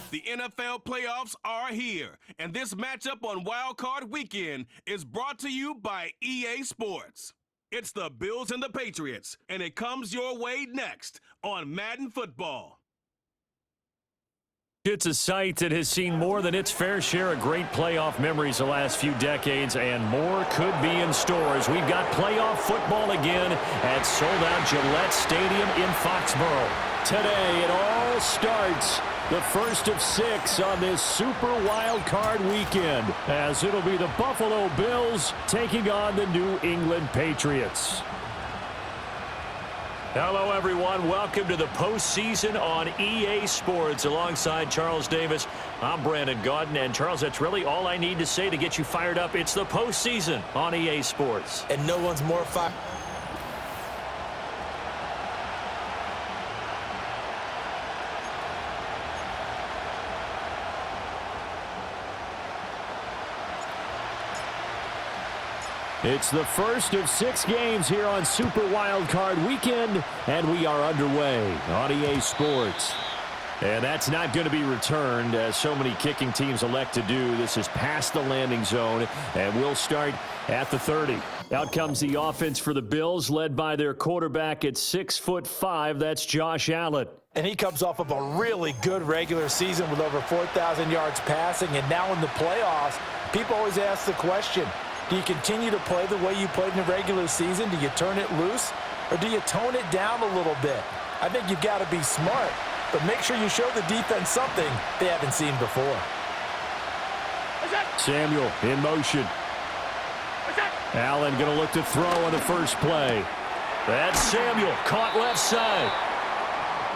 The NFL playoffs are here, and this matchup on wildcard weekend is brought to you by EA Sports. It's the Bills and the Patriots, and it comes your way next on Madden Football. It's a site that has seen more than its fair share of great playoff memories the last few decades, and more could be in store as we've got playoff football again at sold-out Gillette Stadium in Foxborough. Today, it all starts the first of 6 on this Super Wild Card weekend, as it'll be the Buffalo Bills taking on the New England Patriots. Hello, everyone. Welcome to the postseason on EA Sports. Alongside Charles Davis, I'm Brandon Gaudin. And, Charles, that's really all I need to say to get you fired up. It's the postseason on EA Sports. And no one's more fired. It's the first of 6 games here on Super Wild Card Weekend, and we are underway on EA Sports. And that's not going to be returned, as so many kicking teams elect to do. This is past the landing zone, and we'll start at the 30. Out comes the offense for the Bills, led by their quarterback at 6'5". That's Josh Allen. And he comes off of a really good regular season with over 4,000 yards passing, and now in the playoffs, people always ask the question, do you continue to play the way you played in the regular season? Do you turn it loose, or do you tone it down a little bit? I think you've got to be smart, but make sure you show the defense something they haven't seen before. Samuel in motion. Allen going to look to throw on the first play. That's Samuel, caught left side.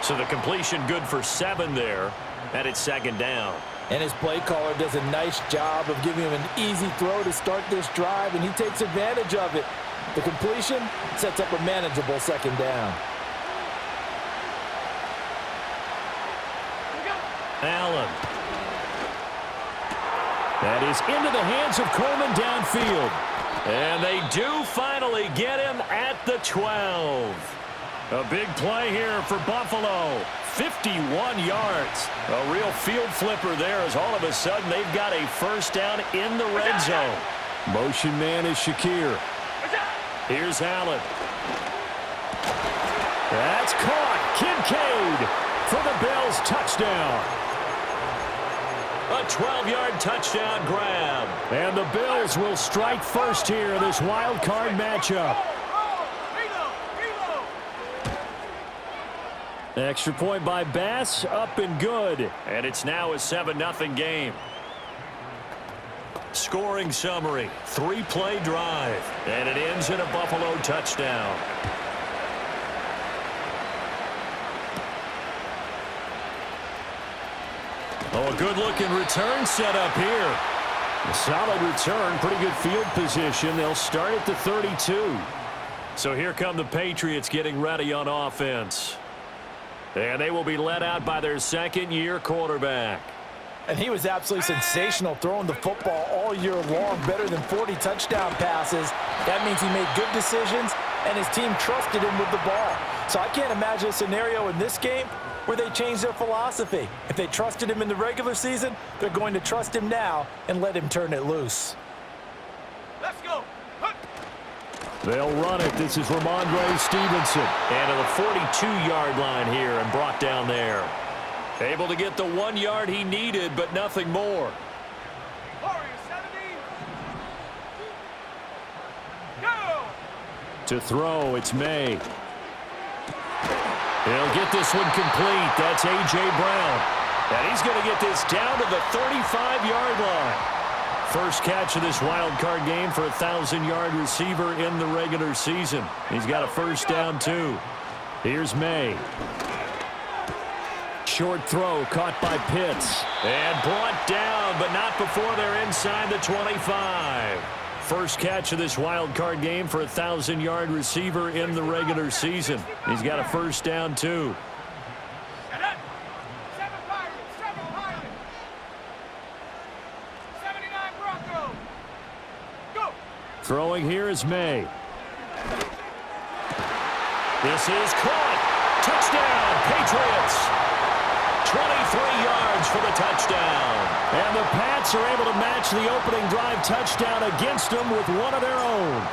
So the completion good for 7 there, and it's second down. And his play caller does a nice job of giving him an easy throw to start this drive, and he takes advantage of it. The completion sets up a manageable second down. Allen. That is into the hands of Coleman downfield. And they do finally get him at the 12. A big play here for Buffalo. 51 yards. A real field flipper there, as all of a sudden they've got a first down in the red zone. Motion man is Shakir. Here's Allen. That's caught. Kincaid for the Bills, touchdown. A 12-yard touchdown grab. And the Bills will strike first here in this wild card matchup. Extra point by Bass, up and good. And it's now a 7-0 game. Scoring summary, 3-play drive. And it ends in a Buffalo touchdown. Oh, a good-looking return set up here. A solid return, pretty good field position. They'll start at the 32. So here come the Patriots getting ready on offense. And they will be led out by their second-year quarterback. And he was absolutely sensational throwing the football all year long, better than 40 touchdown passes. That means he made good decisions, and his team trusted him with the ball. So I can't imagine a scenario in this game where they change their philosophy. If they trusted him in the regular season, they're going to trust him now and let him turn it loose. Let's go. They'll run it. This is Ramondre Stevenson. And to the 42-yard line here and brought down there. Able to get the 1 yard he needed, but nothing more. Go! To throw, it's May. He'll get this one complete. That's A.J. Brown. And he's going to get this down to the 35-yard line. First catch of this wild card game for a 1,000-yard receiver in the regular season. He's got a first down, too. Here's May. Short throw caught by Pitts. And brought down, but not before they're inside the 25. First catch of this wild card game for a 1,000-yard receiver in the regular season. He's got a first down, too. Throwing here is May. This is caught. Touchdown, Patriots. 23 yards for the touchdown. And the Pats are able to match the opening drive touchdown against them with one of their own.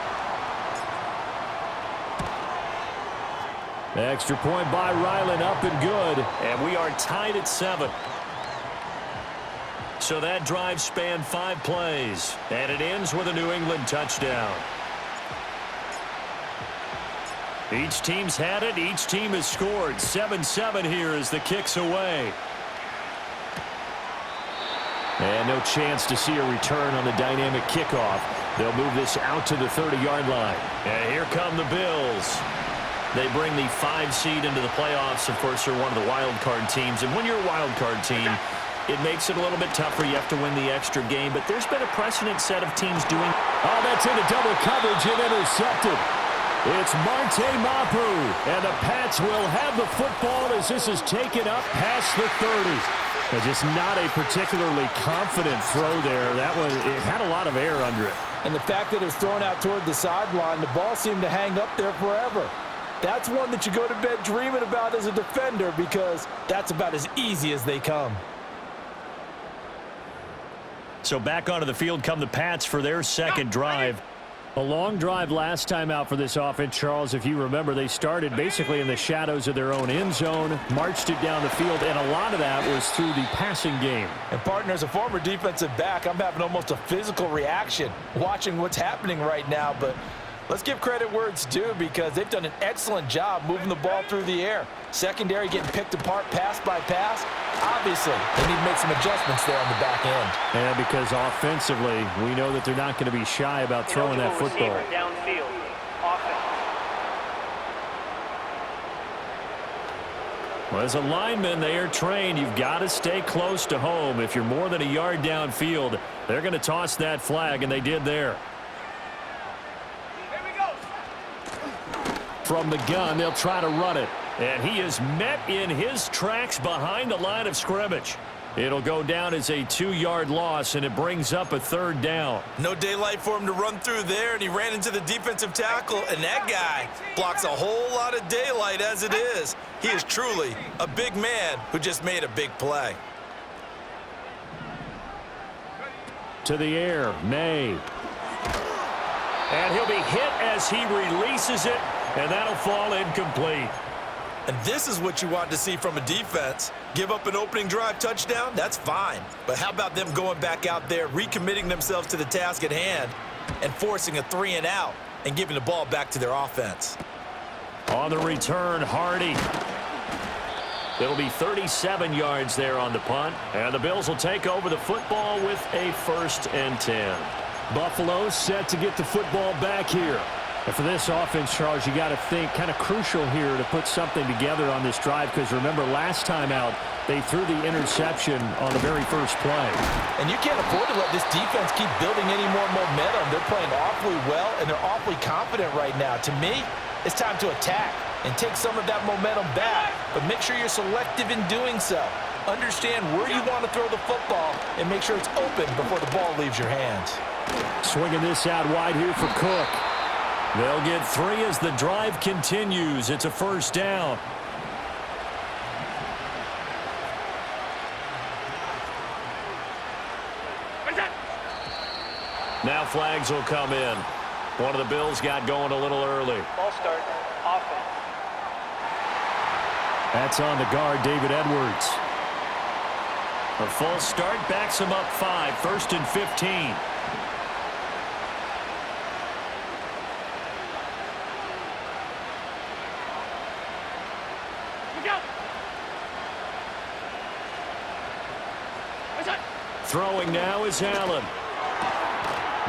Extra point by Ryland, up and good. And we are tied at 7. So that drive spanned 5 plays. And it ends with a New England touchdown. Each team's had it. Each team has scored. 7-7 here as the kick's away. And no chance to see a return on the dynamic kickoff. They'll move this out to the 30-yard line. And here come the Bills. They bring the 5 seed into the playoffs. Of course, they're one of the wild card teams. And when you're a wild card team, it makes it a little bit tougher. You have to win the extra game. But there's been a precedent set of teams doing. Oh, that's into double coverage and intercepted. It's Marte Mapu. And the Pats will have the football as this is taken up past the 30. Just not a particularly confident throw there. That one, it had a lot of air under it. And the fact that it's thrown out toward the sideline, the ball seemed to hang up there forever. That's one that you go to bed dreaming about as a defender because that's about as easy as they come. So back onto the field come the Pats for their second drive. A long drive last time out for this offense, Charles. If you remember, they started basically in the shadows of their own end zone, marched it down the field, and a lot of that was through the passing game. And, partner, as a former defensive back, I'm having almost a physical reaction watching what's happening right now. But let's give credit where it's due because they've done an excellent job moving the ball through the air. Secondary getting picked apart pass by pass. Obviously, they need to make some adjustments there on the back end. And because offensively, we know that they're not going to be shy about throwing that football. Downfield. Offense. Well, as a lineman, they are trained. You've got to stay close to home. If you're more than a yard downfield, they're going to toss that flag, and they did there. From the gun, they'll try to run it. And he is met in his tracks behind the line of scrimmage. It'll go down as a 2-yard loss, and it brings up a 3rd down. No daylight for him to run through there, and he ran into the defensive tackle, and that guy blocks a whole lot of daylight as it is. He is truly a big man who just made a big play. To the air, May. And he'll be hit as he releases it, and that'll fall incomplete. And this is what you want to see from a defense. Give up an opening drive touchdown, that's fine. But how about them going back out there, recommitting themselves to the task at hand, and forcing a 3-and-out and giving the ball back to their offense. On the return, Hardy. It'll be 37 yards there on the punt, and the Bills will take over the football with a 1st and 10. Buffalo set to get the football back here. And for this offense, Charles, you got to think kind of crucial here to put something together on this drive because remember last time out they threw the interception on the very first play. And you can't afford to let this defense keep building any more momentum. They're playing awfully well and they're awfully confident right now. To me, it's time to attack and take some of that momentum back, but make sure you're selective in doing so. Understand where you want to throw the football and make sure it's open before the ball leaves your hands. Swinging this out wide here for Cook. They'll get 3 as the drive continues. It's a 1st down. Now flags will come in. One of the Bills got going a little early. Ball start. Offense. That's on the guard, David Edwards. A false start backs him up 5. 1st and 15. Throwing now is Allen.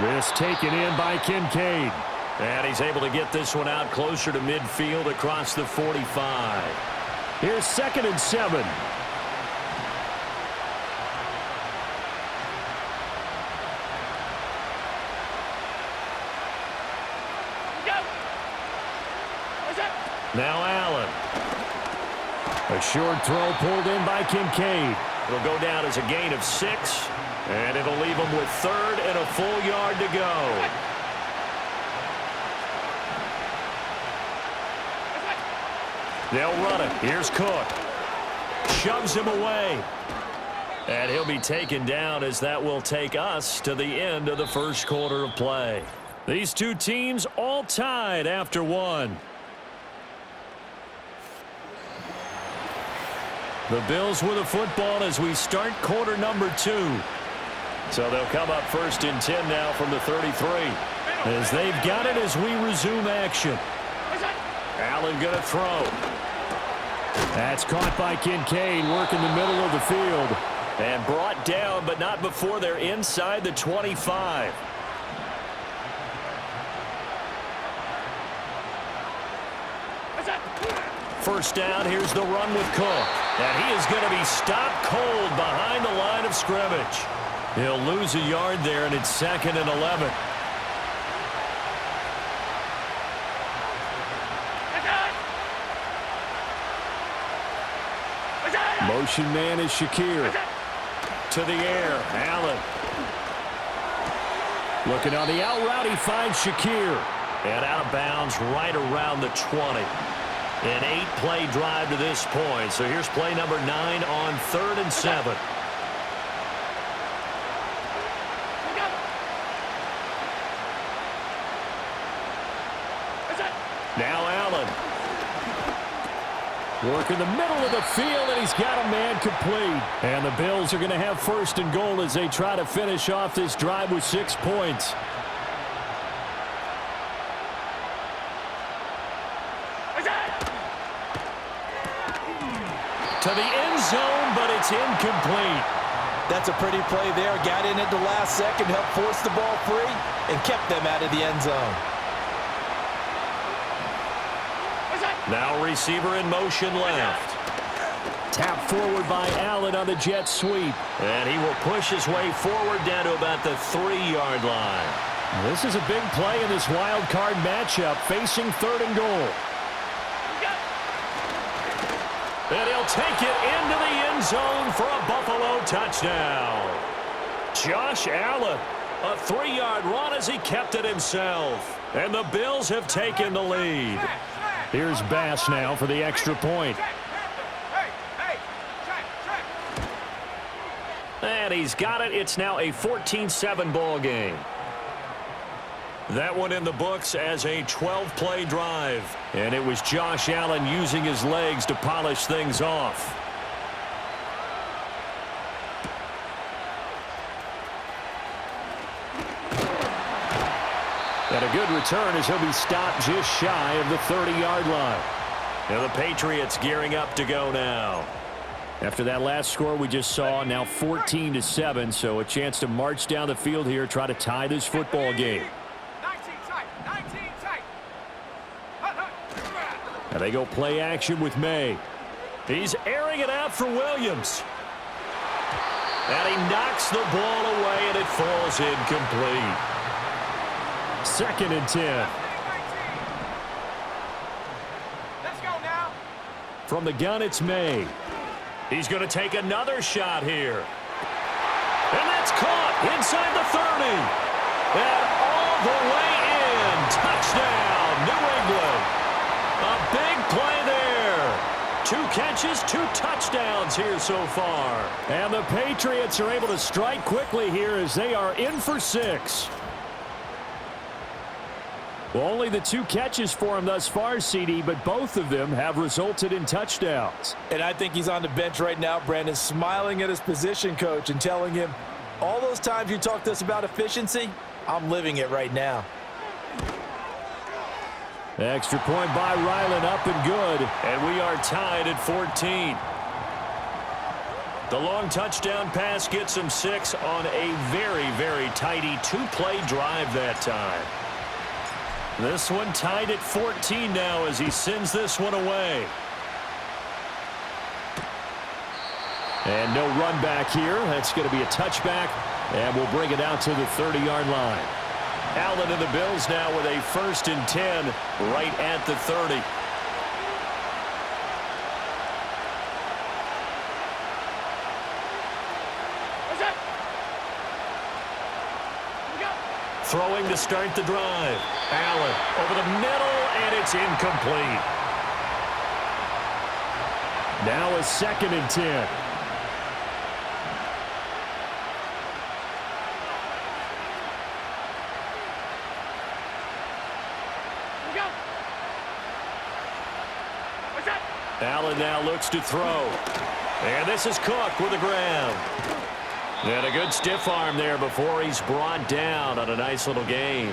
This taken in by Kincaid. And he's able to get this one out closer to midfield across the 45. Here's 2nd and 7. Now Allen. A short throw pulled in by Kincaid. It'll go down as a gain of 6, and it'll leave them with 3rd and a full yard to go. They'll run it. Here's Cook. Shoves him away. And he'll be taken down as that will take us to the end of the first quarter of play. These two teams all tied after one. The Bills with the football as we start quarter number 2. So they'll come up first and 10 now from the 33. As they've got it as we resume action. Allen going to throw. That's caught by Kincaid, working the middle of the field. And brought down, but not before they're inside the 25. First down, here's the run with Cook. And he is going to be stopped cold behind the line of scrimmage. He'll lose a yard there, and it's 2nd and 11. Motion man is Shakir. To the air, Allen. Looking on the out route, he finds Shakir. And out of bounds right around the 20. An 8-play drive to this point. So here's play number 9 on 3rd and 7. Now Allen. Work in the middle of the field, and he's got a man complete. And the Bills are going to have 1st and goal as they try to finish off this drive with 6 points. To the end zone, but it's incomplete. That's a pretty play there. Got in at the last second, helped force the ball free, and kept them out of the end zone. Now receiver in motion left. Tap forward by Allen on the jet sweep. And he will push his way forward down to about the 3-yard line. This is a big play in this wild card matchup, facing 3rd and goal. And he'll take it into the end zone for a Buffalo touchdown. Josh Allen, a 3-yard run as he kept it himself. And the Bills have taken the lead. Here's Bass now for the extra point. And he's got it. It's now a 14-7 ball game. That one in the books as a 12-play drive. And it was Josh Allen using his legs to polish things off. And a good return as he'll be stopped just shy of the 30-yard line. And the Patriots gearing up to go now. After that last score we just saw, now 14-7, so a chance to march down the field here, try to tie this football game. And they go play action with May. He's airing it out for Williams. And he knocks the ball away, and it falls incomplete. 2nd and 10. Let's go now. From the gun, it's May. He's going to take another shot here. And that's caught inside the 30. And all the way in. Touchdown, New England. A big play there. 2 catches, 2 touchdowns here so far. And the Patriots are able to strike quickly here as they are in for 6. Well, only the 2 catches for him thus far, CD, but both of them have resulted in touchdowns. And I think he's on the bench right now, Brandon, smiling at his position coach and telling him, all those times you talked to us about efficiency, I'm living it right now. Extra point by Ryland, up and good. And we are tied at 14. The long touchdown pass gets him 6 on a very, very tidy 2-play drive that time. This one tied at 14 now as he sends this one away. And no run back here. That's going to be a touchback, and we'll bring it out to the 30-yard line. Allen and the Bills now with a 1st and 10 right at the 30. Throwing to start the drive. Allen over the middle, and it's incomplete. Now a 2nd and 10. Allen now looks to throw. And this is Cook with the ground. And a good stiff arm there before he's brought down on a nice little gain.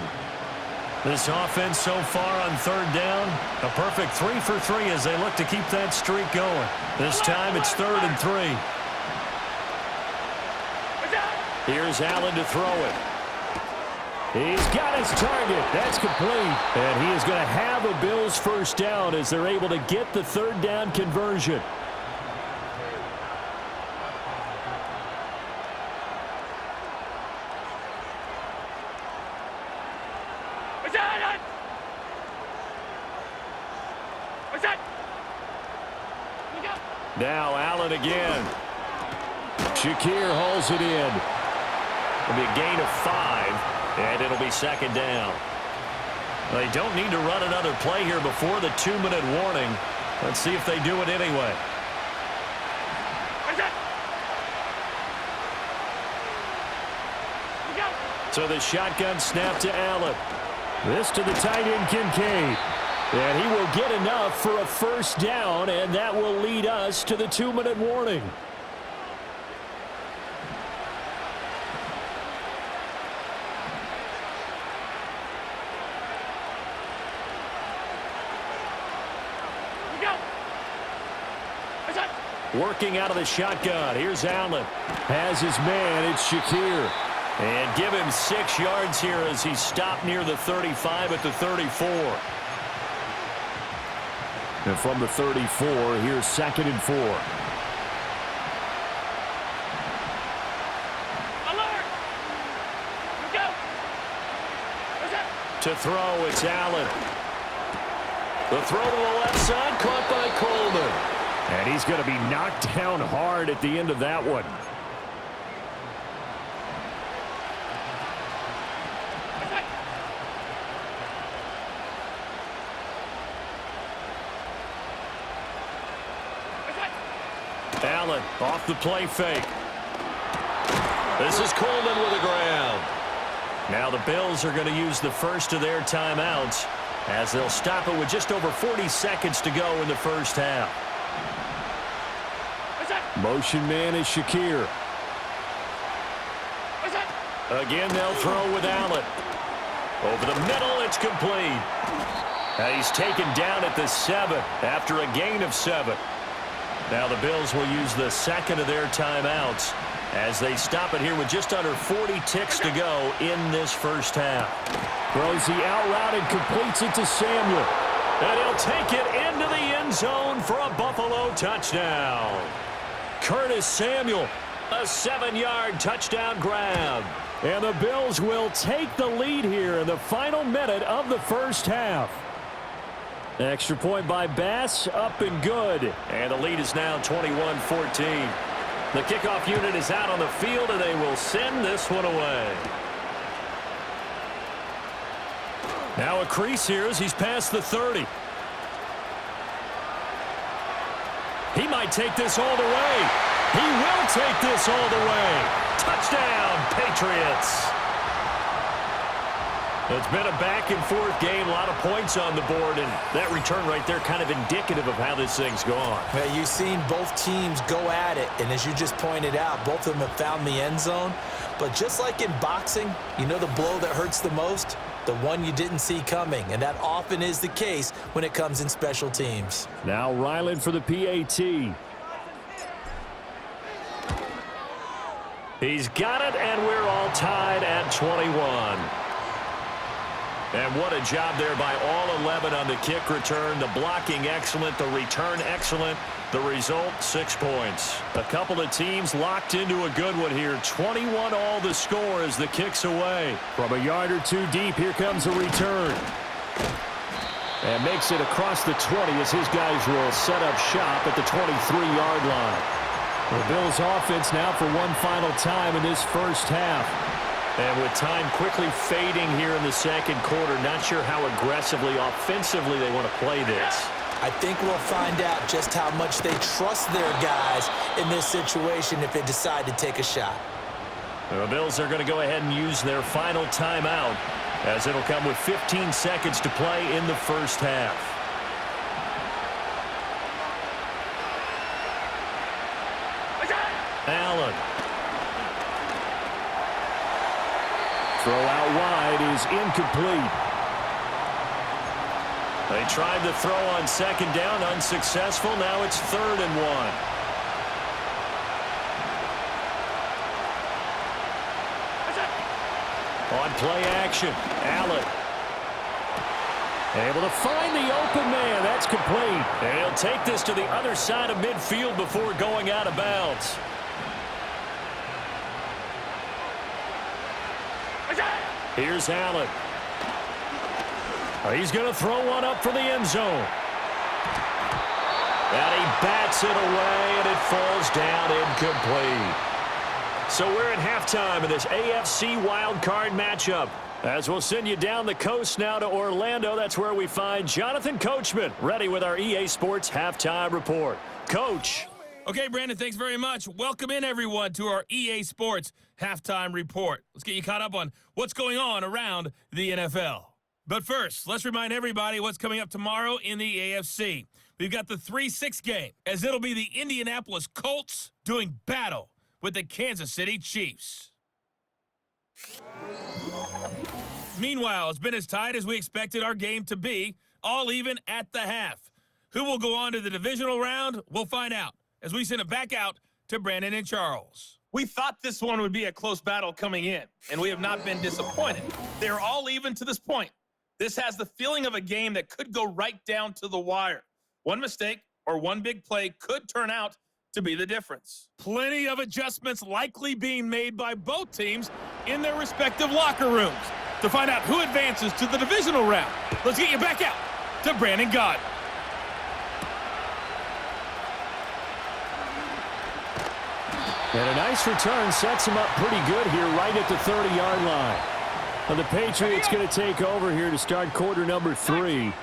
This offense so far on third down, a perfect 3 for 3 as they look to keep that streak going. This time it's 3rd and 3. Here's Allen to throw it. He's got his target. That's complete. And he is going to have a Bills first down as they're able to get the 3rd down conversion. Now Allen again. Shakir hauls it in. It'll be a gain of 5, and it'll be 2nd down. They don't need to run another play here before the 2-minute warning. Let's see if they do it anyway. So the shotgun snap to Allen. This to the tight end, Kincaid. And he will get enough for a first down, and that will lead us to the 2-minute warning. Working out of the shotgun. Here's Allen. Has his man. It's Shakir. And give him 6 yards here as he stopped near the 35 at the 34. And from the 34, here's 2nd and 4. To throw, it's Allen. The throw to the left side, caught by Coleman. And he's going to be knocked down hard at the end of that one. Allen off the play fake. This is Coleman with the ground. Now the Bills are going to use the first of their timeouts as they'll stop it with just over 40 seconds to go in the first half. Motion man is Shakir. Again, they'll throw with Allen. Over the middle, it's complete. Now he's taken down at the 7 after a gain of 7. Now the Bills will use the second of their timeouts as they stop it here with just under 40 ticks to go in this first half. Throws the out route and completes it to Samuel. And he'll take it into the end zone for a Buffalo touchdown. Curtis Samuel, a 7-yard touchdown grab. And the Bills will take the lead here in the final minute of the first half. Extra point by Bass, up and good. And the lead is now 21-14. The kickoff unit is out on the field, and they will send this one away. Now a crease here as he's past the 30. He might take this all the way. He will take this all the way. Touchdown, Patriots. It's been a back-and-forth game, a lot of points on the board, and that return right there kind of indicative of how this thing's gone. Well, you've seen both teams go at it, and as you just pointed out, both of them have found the end zone. But just like in boxing, you know the blow that hurts the most? The one you didn't see coming, and that often is the case when it comes in special teams. Now Ryland for the PAT. He's got it, and we're all tied at 21. And what a job there by all 11 on the kick return. The blocking excellent, the return excellent. The result, 6 points. A couple of teams locked into a good one here. 21 all the score as the kick's away. From a yard or two deep, here comes a return. And makes it across the 20 as his guys will set up shop at the 23-yard line. The Bills offense now for one final time in this first half. And with time quickly fading here in the second quarter, not sure how aggressively, offensively they want to play this. I think we'll find out just how much they trust their guys in this situation if they decide to take a shot. The Bills are going to go ahead and use their final timeout as it'll come with 15 seconds to play in the first half. Allen. Throw out wide is incomplete. They tried to throw on second down, unsuccessful. Now it's 3rd and 1. On play action, Allen. Able to find the open man. That's complete. And he'll take this to the other side of midfield before going out of bounds. Here's Allen. He's going to throw one up for the end zone. And he bats it away, and it falls down incomplete. So we're at halftime in this AFC wildcard matchup. As we'll send you down the coast now to Orlando, that's where we find Jonathan Coachman, ready with our EA Sports Halftime Report. Coach. Okay, Brandon, thanks very much. Welcome in, everyone, to our EA Sports Halftime Report. Let's get you caught up on what's going on around the NFL. But first, let's remind everybody what's coming up tomorrow in the AFC. We've got the 3-6 game, as it'll be the Indianapolis Colts doing battle with the Kansas City Chiefs. Meanwhile, it's been as tight as we expected our game to be, all even at the half. Who will go on to the divisional round? We'll find out as we send it back out to Brandon and Charles. We thought this one would be a close battle coming in, and we have not been disappointed. They're all even to this point. This has the feeling of a game that could go right down to the wire. One mistake or one big play could turn out to be the difference. Plenty of adjustments likely being made by both teams in their respective locker rooms. To find out who advances to the divisional round, let's get you back out to Brandon Gott. And a nice return sets him up pretty good here right at the 30-yard line. Well, the Patriots going to take over here to start quarter number 3.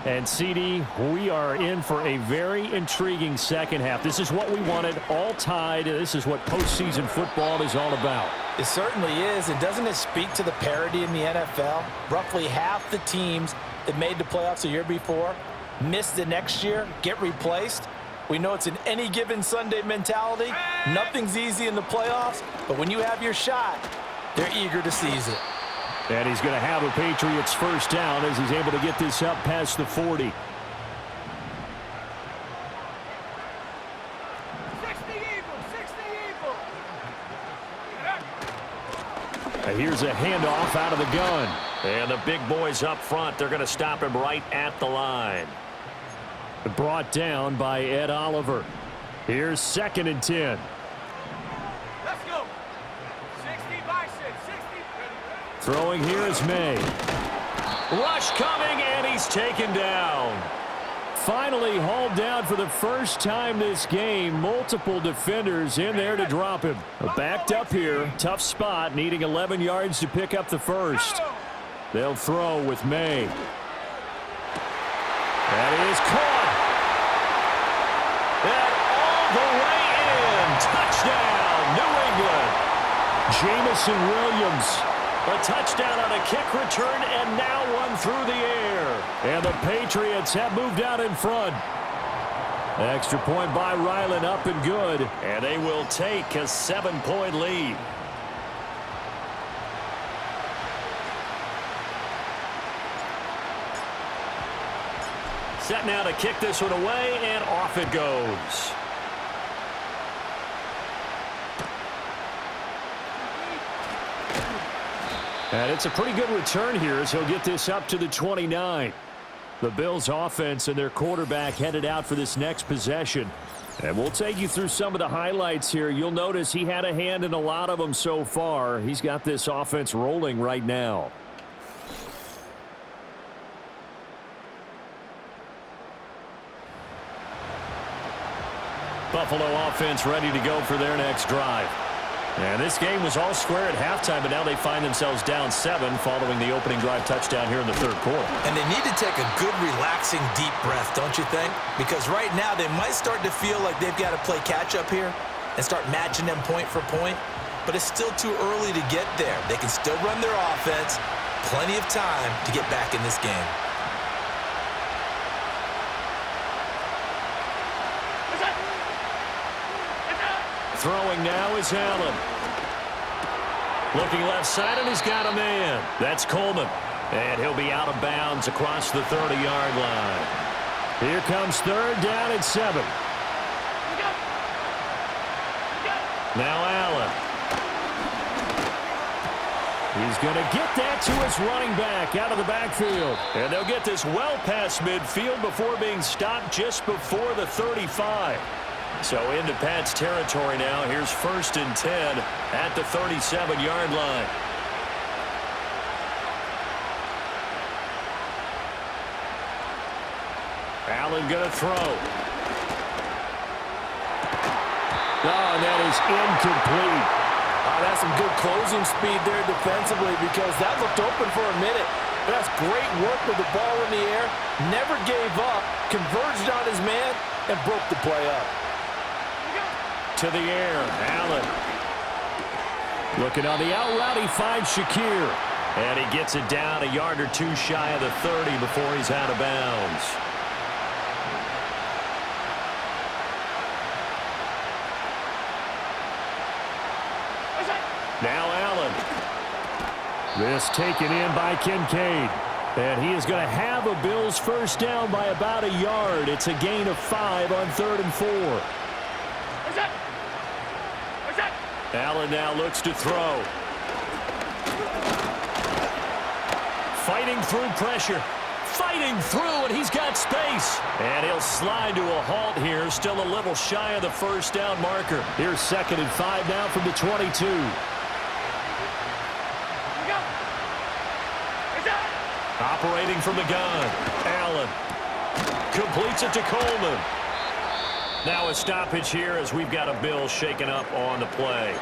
And, CD, we are in for a very intriguing second half. This is what we wanted, all tied. This is what postseason football is all about. It certainly is. And doesn't it speak to the parity in the NFL? Roughly half the teams that made the playoffs the year before miss the next year, get replaced. We know it's an any given Sunday mentality. Nothing's easy in the playoffs, but when you have your shot, they're eager to seize it. And he's going to have a Patriots first down as he's able to get this up past the 40. 60 Eagles. And here's a handoff out of the gun. And the big boys up front, they're going to stop him right at the line. Brought down by Ed Oliver. Here's 2nd and 10. Let's go. 60 by 6. 60. Throwing here is May. Rush coming, and he's taken down. Finally hauled down for the first time this game. Multiple defenders in there to drop him. Backed up here. Tough spot, needing 11 yards to pick up the first. They'll throw with May. That is caught. And all the way in. Touchdown, New England. Jamison Williams. A touchdown on a kick return, and now one through the air. And the Patriots have moved out in front. Extra point by Ryland, up and good. And they will take a 7-point lead. Set now to kick this one away, and off it goes. And it's a pretty good return here as he'll get this up to the 29. The Bills offense and their quarterback headed out for this next possession. And we'll take you through some of the highlights here. You'll notice he had a hand in a lot of them so far. He's got this offense rolling right now. Buffalo offense ready to go for their next drive. And this game was all square at halftime, but now they find themselves down 7 following the opening drive touchdown here in the third quarter. And they need to take a good, relaxing, deep breath, don't you think? Because right now they might start to feel like they've got to play catch-up here and start matching them point for point. But it's still too early to get there. They can still run their offense. Plenty of time to get back in this game. throwing now is Allen. Looking left side, and he's got a man. That's Coleman. And he'll be out of bounds across the 30-yard line. Here comes third down and 7. Now Allen. He's going to get that to his running back out of the backfield. And they'll get this well past midfield before being stopped just before the 35. So into Pat's territory now. Here's 1st and 10 at the 37-yard line. Allen going to throw. Oh, and that is incomplete. That's some good closing speed there defensively because that looked open for a minute. But that's great work with the ball in the air. Never gave up, converged on his man, and broke the play up. To the air, Allen. Looking on the out route, he finds Shakir. And he gets it down a yard or two shy of the 30 before he's out of bounds. Now Allen. This taken in by Kincaid. And he is going to have a Bills first down by about a yard. It's a gain of 5 on 3rd and 4. Allen now looks to throw. Fighting through pressure. Fighting through, and he's got space. And he'll slide to a halt here. Still a little shy of the first down marker. Here's 2nd and 5 now from the 22. Operating from the gun. Allen completes it to Coleman. Now a stoppage here as we've got a Bill shaken up on the play.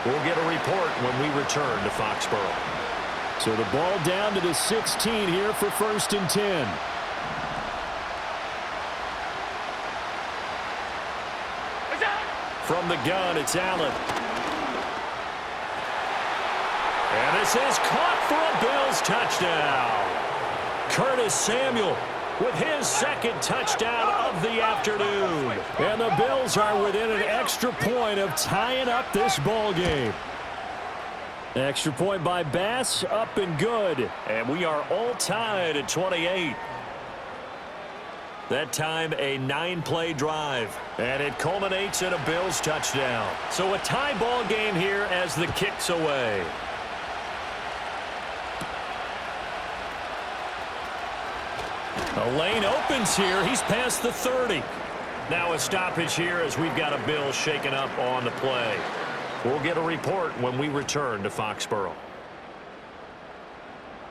We'll get a report when we return to Foxborough. So the ball down to the 16 here for 1st and 10. From the gun, it's Allen. And this is caught for a Bills touchdown. Curtis Samuel with his 2nd touchdown of the afternoon. And the Bills are within an extra point of tying up this ball game. Extra point by Bass, up and good. And we are all tied at 28. That time a 9-play drive. And it culminates in a Bills touchdown. So a tie ball game here as the kick's away. A lane opens here. He's past the 30. Now a stoppage here as we've got a Bill shaken up on the play. We'll get a report when we return to Foxborough.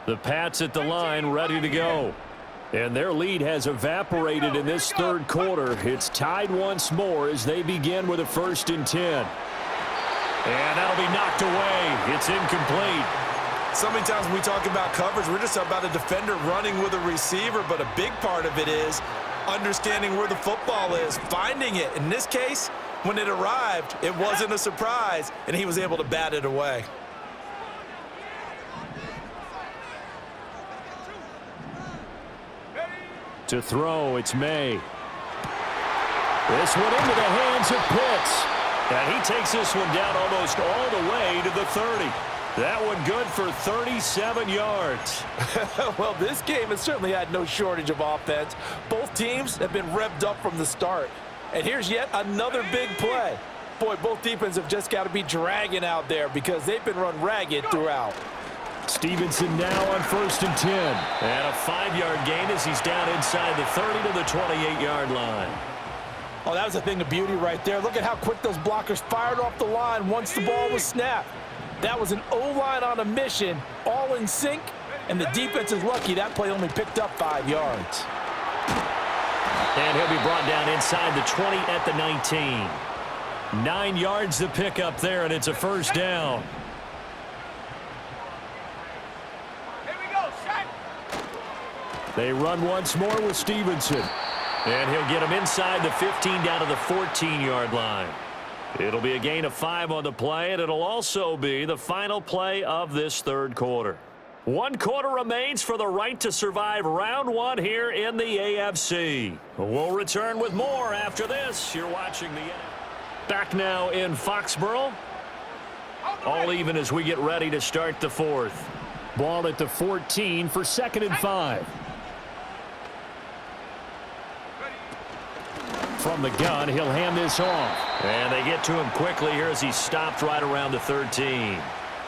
The Pats at the line ready to go. And their lead has evaporated in this 3rd quarter. It's tied once more as they begin with a 1st and 10. And that'll be knocked away. It's incomplete. So many times when we talk about coverage, we're just about a defender running with a receiver, but a big part of it is understanding where the football is, finding it. In this case, when it arrived, it wasn't a surprise, and he was able to bat it away. To throw, it's May. This one into the hands of Pitts. And he takes this one down almost all the way to the 30. That one good for 37 yards. Well, this game has certainly had no shortage of offense. Both teams have been revved up from the start. And here's yet another big play. Boy, both defenses have just got to be dragging out there because they've been run ragged throughout. Stevenson now on 1st and 10. And a 5-yard gain as he's down inside the 30 to the 28-yard line. Oh, that was a thing of beauty right there. Look at how quick those blockers fired off the line once the ball was snapped. That was an O-line on a mission, all in sync, and the defense is lucky that play only picked up 5 yards. And he'll be brought down inside the 20 at the 19. 9 yards to pick up there, and it's a 1st down. Here we go, shot. They run once more with Stevenson. And he'll get him inside the 15 down to the 14-yard line. It'll be a gain of 5 on the play, and it'll also be the final play of this 3rd quarter. 1 quarter remains for the right to survive round 1 here in the AFC. We'll return with more after this. You're watching the NFL. Back now in Foxborough. All even as we get ready to start the fourth. Ball at the 14 for 2nd and 5. From the gun, he'll hand this off. And they get to him quickly here as he stopped right around the 13.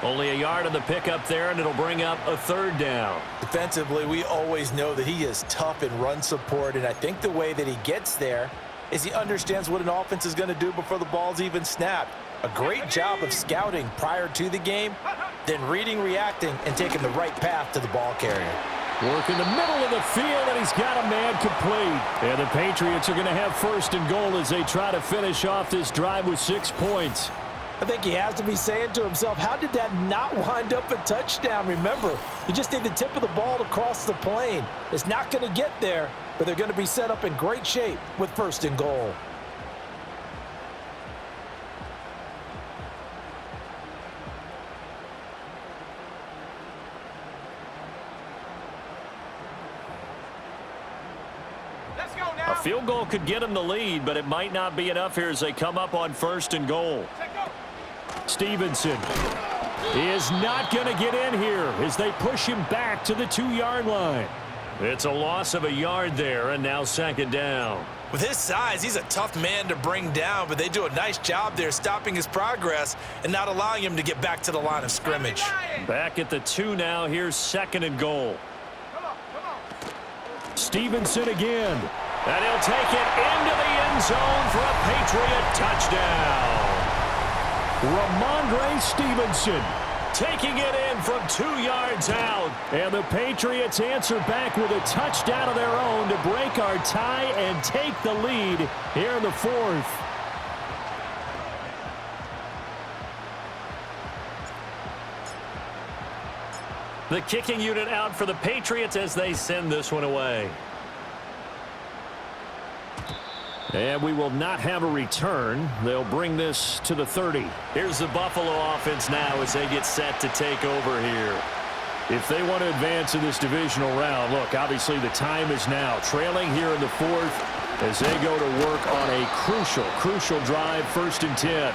Only a yard on the pickup there, and it'll bring up a 3rd down. Defensively, we always know that he is tough in run support, and I think the way that he gets there is he understands what an offense is going to do before the ball's even snapped. A great job of scouting prior to the game, then reading, reacting, and taking the right path to the ball carrier. Work in the middle of the field, and he's got a man complete. And the Patriots are going to have 1st and goal as they try to finish off this drive with 6 points. I think he has to be saying to himself, how did that not wind up a touchdown? Remember, you just need the tip of the ball to cross the plane. It's not going to get there, but they're going to be set up in great shape with 1st and goal. A field goal could get him the lead, but it might not be enough here as they come up on 1st and goal. Stevenson is not going to get in here as they push him back to the 2-yard line. It's a loss of a yard there, and now 2nd down. With his size, he's a tough man to bring down, but they do a nice job there stopping his progress and not allowing him to get back to the line of scrimmage. Back at the 2 now. Here's 2nd and goal. Stevenson again. And he'll take it into the end zone for a Patriot touchdown. Ramondre Stevenson taking it in from 2 yards out. And the Patriots answer back with a touchdown of their own to break our tie and take the lead here in the 4th. The kicking unit out for the Patriots as they send this one away. And we will not have a return. They'll bring this to the 30. Here's the Buffalo offense now as they get set to take over here. If they want to advance in this divisional round, look, obviously the time is now. Trailing here in the 4th as they go to work on a crucial drive, 1st and 10.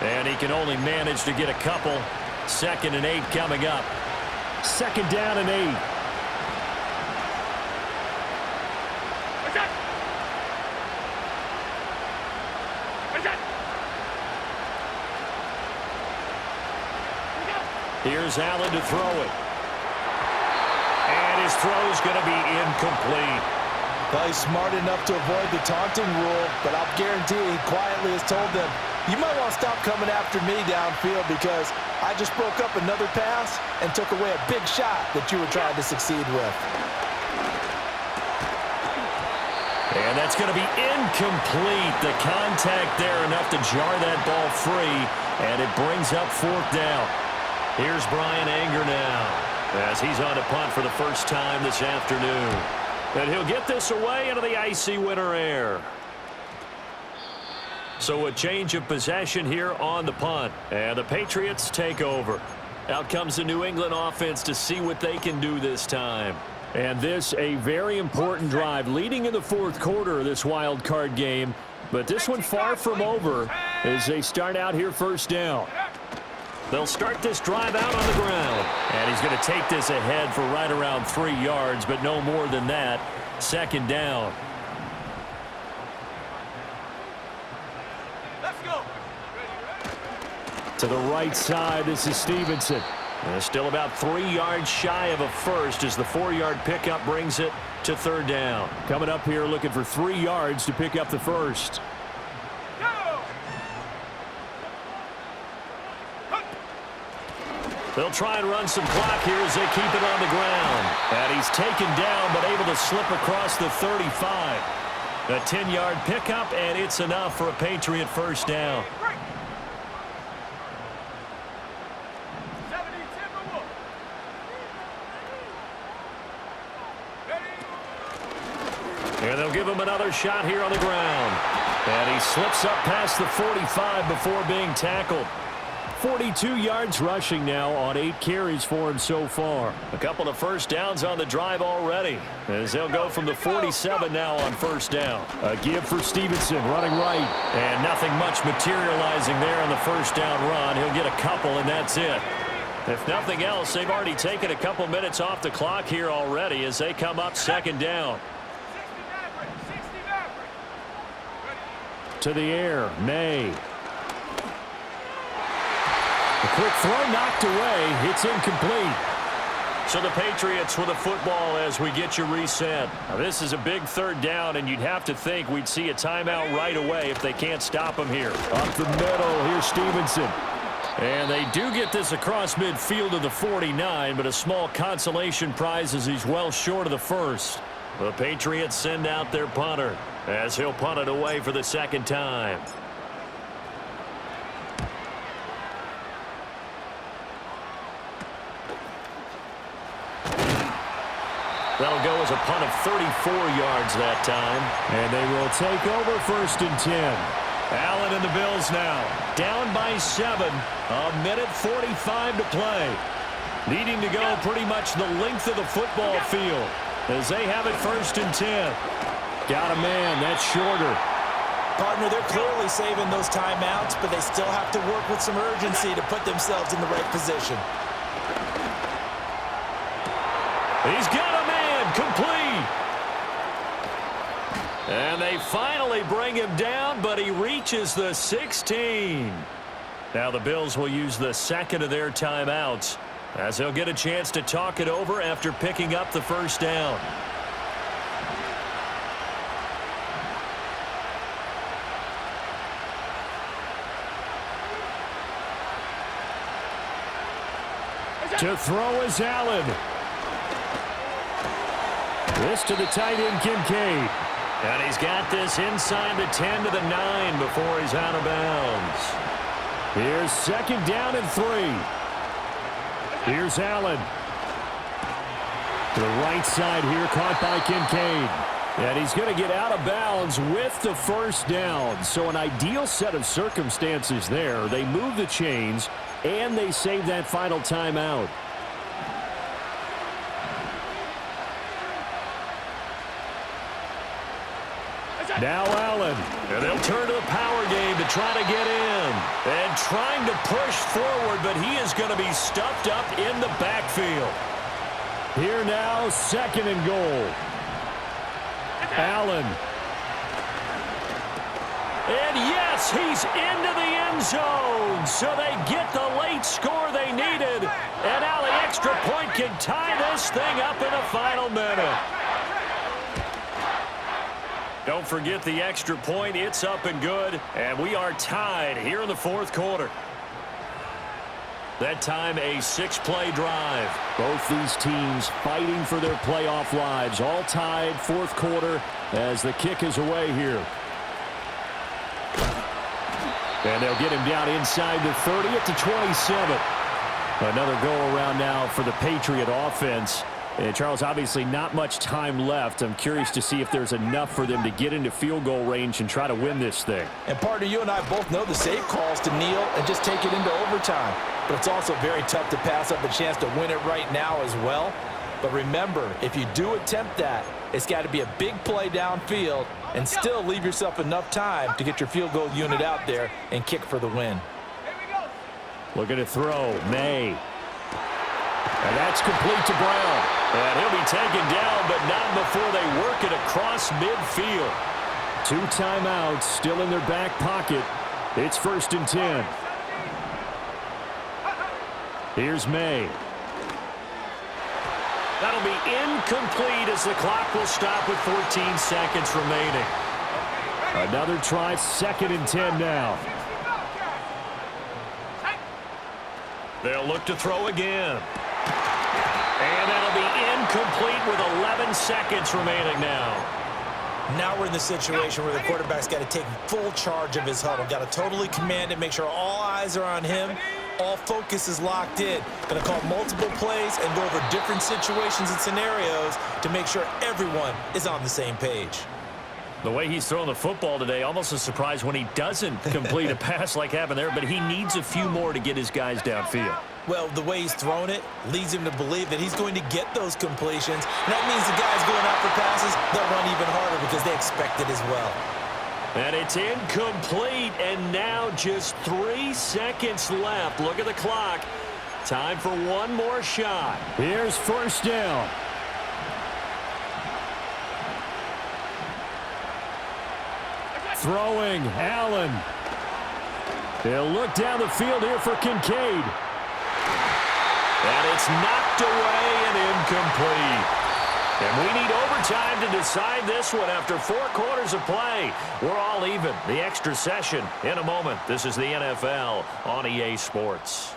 And he can only manage to get a couple. 2nd and 8 coming up. 2nd down and 8. Here's Allen to throw it. And his throw's going to be incomplete. Well, he's smart enough to avoid the taunting rule, but I'll guarantee he quietly has told them, you might want to stop coming after me downfield because I just broke up another pass and took away a big shot that you were trying to succeed with. And that's going to be incomplete. The contact there enough to jar that ball free, and it brings up 4th down. Here's Brian Anger now as he's on to punt for the first time this afternoon. And he'll get this away into the icy winter air. So a change of possession here on the punt. And the Patriots take over. Out comes the New England offense to see what they can do this time. And this a very important drive leading in the 4th quarter of this wild card game. But this one far from over as they start out here 1st down. They'll start this drive out on the ground. And he's going to take this ahead for right around 3 yards, but no more than that. 2nd down. Let's go. To the right side, this is Stevenson. And still about 3 yards shy of a first as the 4-yard pickup brings it to 3rd down. Coming up here looking for 3 yards to pick up the first. They'll try and run some clock here as they keep it on the ground. And he's taken down but able to slip across the 35. A 10-yard pickup, and it's enough for a Patriot 1st down. And they'll give him another shot here on the ground. And he slips up past the 45 before being tackled. 42 yards rushing now on 8 carries for him so far. A couple of first downs on the drive already, as they'll go from the 47 now on first down. A give for Stevenson, running right. And nothing much materializing there on the first down run. He'll get a couple, and that's it. If nothing else, they've already taken a couple minutes off the clock here already as they come up second down. To the air, May. A quick throw knocked away. It's incomplete. So the Patriots with the football as we get you reset. Now this is a big third down, and you'd have to think we'd see a timeout right away if they can't stop him here. Up the middle, here's Stevenson. And they do get this across midfield to the 49, but a small consolation prize as he's well short of the first. The Patriots send out their punter as he'll punt it away for the second time. That'll go as a punt of 34 yards that time. And they will take over first and 10. Allen and the Bills now down by 7. A minute 45 to play. Needing to go pretty much the length of the football field as they have it first and 10. Got a man. That's shorter. Partner, they're clearly saving those timeouts, but they still have to work with some urgency to put themselves in the right position. He's got a man, complete. And they finally bring him down, but he reaches the 16. Now the Bills will use the second of their timeouts as they'll get a chance to talk it over after picking up the first down. To throw is Allen. This to the tight end, Kincaid. And he's got this inside the 10 to the 9 before he's out of bounds. Here's second down and 3. Here's Allen. To the right side here, caught by Kincaid. And he's going to get out of bounds with the first down. So an ideal set of circumstances there. They move the chains, and they save that final timeout. Now Allen. And they'll turn to the power game to try to get in. And trying to push forward, but he is going to be stuffed up in the backfield. Here now, second and goal. Allen. And yes, he's into the end zone. So they get the late score they needed. And now the extra point can tie this thing up in the final minute. Don't forget the extra point. It's up and good. And we are tied here in the fourth quarter. That time a 6-play drive. Both these teams fighting for their playoff lives. All tied, fourth quarter as the kick is away here. And they'll get him down inside the 30 at the 27. Another go-around now for the Patriot offense. And, Charles, obviously not much time left. I'm curious to see if there's enough for them to get into field goal range and try to win this thing. And, partner, you and I both know the safe calls to kneel and just take it into overtime. But it's also very tough to pass up a chance to win it right now as well. But remember, if you do attempt that, it's got to be a big play downfield and still leave yourself enough time to get your field goal unit out there and kick for the win. Looking to throw, May. And that's complete to Brown. And he'll be taken down, but not before they work it across midfield. 2 timeouts still in their back pocket. It's first and 10. Here's May. That'll be incomplete as the clock will stop with 14 seconds remaining. Another try, second and 10 now. They'll look to throw again. And that'll be incomplete with 11 seconds remaining now. Now we're in the situation where the quarterback's got to take full charge of his huddle. Got to totally command it, make sure all eyes are on him. All focus is locked in. Going to call multiple plays and go over different situations and scenarios to make sure everyone is on the same page. The way he's throwing the football today, almost a surprise when he doesn't complete a pass like happened there, but he needs a few more to get his guys downfield. Well, the way he's thrown it leads him to believe that he's going to get those completions. And that means the guys going out for passes, they'll run even harder because they expect it as well. And it's incomplete, and now just 3 seconds left. Look at the clock. Time for one more shot. Here's first down. Throwing, Allen. They'll look down the field here for Kincaid. And it's knocked away and incomplete. And we need overtime to decide this one after 4 quarters of play. We're all even. The extra session in a moment. This is the NFL on EA Sports.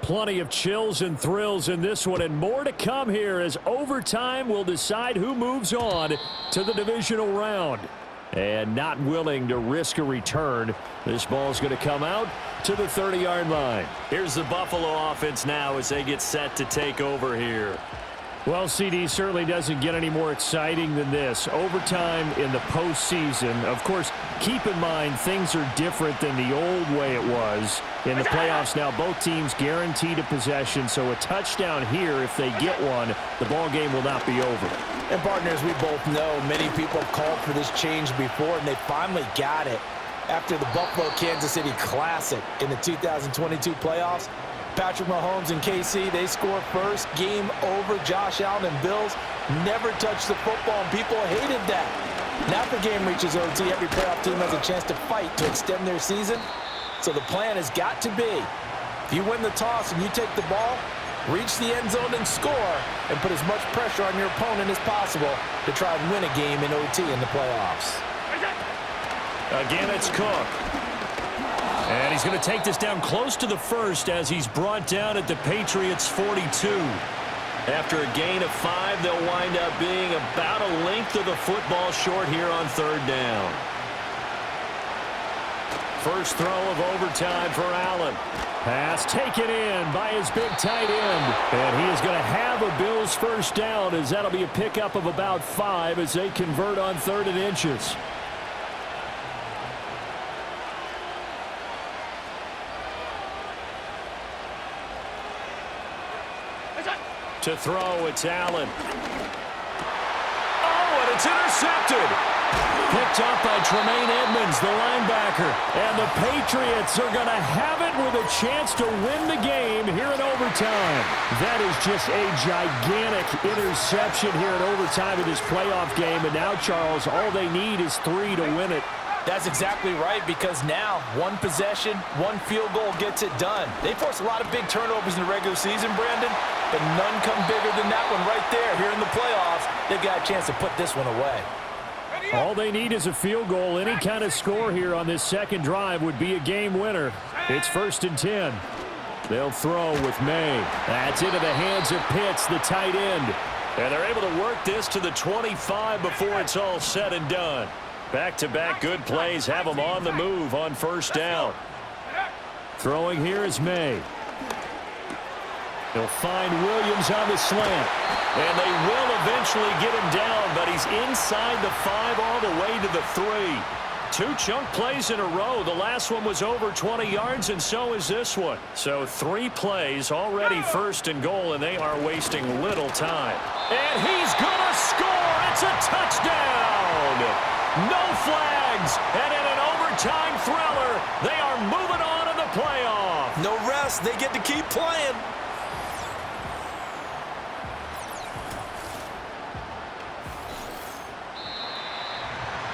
Plenty of chills and thrills in this one, and more to come here as overtime will decide who moves on to the divisional round. And not willing to risk a return, this ball's going to come out to the 30-yard line. Here's the Buffalo offense now as they get set to take over here. Well, CD, certainly doesn't get any more exciting than this. Overtime in the postseason. Of course, keep in mind things are different than the old way it was. In the playoffs now, both teams guaranteed a possession, so a touchdown here, if they get one, the ball game will not be over. And partners, we both know many people have called for this change before, and they finally got it. After the Buffalo-Kansas City Classic in the 2022 playoffs, Patrick Mahomes and KC, they score first. Game over. Josh Allen and Bills never touched the football, and people hated that. Now if the game reaches OT, every playoff team has a chance to fight to extend their season. So the plan has got to be, if you win the toss and you take the ball, reach the end zone and score, and put as much pressure on your opponent as possible to try and win a game in OT in the playoffs. Again, it's Cook. And he's going to take this down close to the first as he's brought down at the Patriots' 42. After a gain of 5, they'll wind up being about a length of the football short here on 3rd down. First throw of overtime for Allen. Pass taken in by his big tight end. And he is going to have a Bills first down as that'll be a pickup of about 5 as they convert on 3rd and inches. To throw, it's Allen. Oh, and it's intercepted. Picked up by Tremaine Edmonds, the linebacker. And the Patriots are going to have it with a chance to win the game here in overtime. That is just a gigantic interception here in overtime of this playoff game. And now, Charles, all they need is 3 to win it. That's exactly right, because now one possession, one field goal gets it done. They force a lot of big turnovers in the regular season, Brandon, but none come bigger than that one right there. Here in the playoffs, they've got a chance to put this one away. All they need is a field goal. Any kind of score here on this second drive would be a game winner. It's 1st and 10. They'll throw with May. That's into the hands of Pitts, the tight end. And they're able to work this to the 25 before it's all said and done. Back-to-back good plays have them on the move on 1st down. Throwing here is May. He'll find Williams on the slant. And they will eventually get him down, but he's inside the 5 all the way to the 3. 2 chunk plays in a row. The last one was over 20 yards, and so is this one. So 3 plays already 1st and goal, and they are wasting little time. And he's going to score. It's a touchdown. No flags, and in an overtime thriller, they are moving on in the playoff. No rest. They get to keep playing.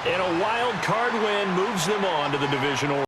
And a wild card win moves them on to the divisional